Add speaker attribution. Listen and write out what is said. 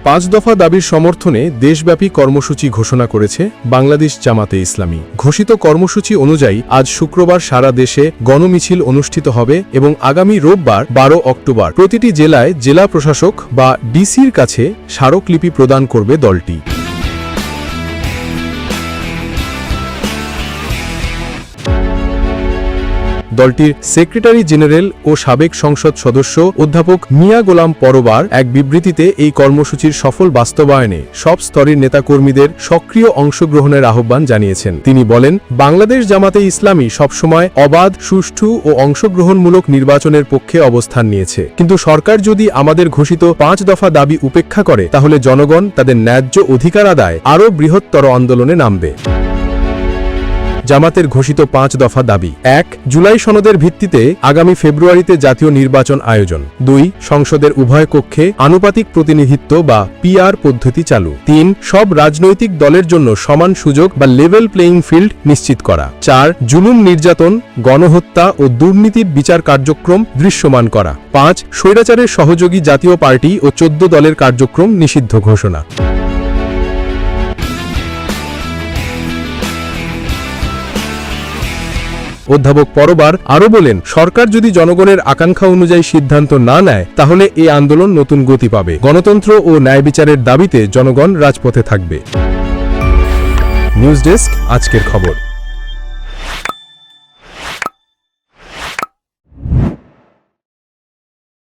Speaker 1: 5 দফা দাবির সমর্থনে দেশব্যাপী কর্মসূচি ঘোষণা করেছে বাংলাদেশ জামাতে ইসলামী। ঘোষিত কর্মসূচি অনুযায়ী আজ শুক্রবার সারা দেশে গণমিছিল অনুষ্ঠিত হবে এবং আগামী রোববার 12 অক্টোবর প্রতিটি জেলায় জেলা প্রশাসক বা ডিসির কাছে স্মারকলিপি প্রদান করবে দলটি। দলটির সেক্রেটারি জেনারেল ও সাবেক সংসদ সদস্য অধ্যাপক মিয়া গোলাম পরোয়ার এক বিবৃতিতে এই কর্মসূচির সফল বাস্তবায়নে সব স্তরের নেতাকর্মীদের সক্রিয় অংশগ্রহণের আহ্বান জানিয়েছেন। তিনি বলেন, বাংলাদেশ জামাতে ইসলামী সবসময় অবাধ, সুষ্ঠু ও অংশগ্রহণমূলক নির্বাচনের পক্ষে অবস্থান নিয়েছে, কিন্তু সরকার যদি আমাদের ঘোষিত 5 দফা দাবি উপেক্ষা করে তাহলে জনগণ তাদের ন্যায্য অধিকার আদায় আরও বৃহত্তর আন্দোলনে নামবে। জামাতের ঘোষিত 5 দফা দাবি: 1. জুলাই সনদের ভিত্তিতে আগামী ফেব্রুয়ারিতে জাতীয় নির্বাচন আয়োজন। 2. সংসদের উভয় কক্ষে আনুপাতিক প্রতিনিধিত্ব বা পিআর পদ্ধতি চালু। 3. সব রাজনৈতিক দলের জন্য সমান সুযোগ বা লেভেল প্লেয়িং ফিল্ড নিশ্চিত করা। 4. জুলুম, নির্যাতন, গণহত্যা ও দুর্নীতির বিচার কার্যক্রম দৃশ্যমান করা। 5. স্বৈরাচারের সহযোগী জাতীয় পার্টি ও 14 দলের কার্যক্রম নিষিদ্ধ ঘোষণা। অধ্যাপক পরোয়ার আরও বলেন, সরকার যদি জনগণের আকাঙ্ক্ষা অনুযায়ী সিদ্ধান্ত না নেয় তাহলে এই আন্দোলন নতুন গতি পাবে। গণতন্ত্র ও ন্যায় বিচারের দাবিতে জনগণ রাজপথে থাকবে। নিউজ ডেস্ক, আজকের খবর।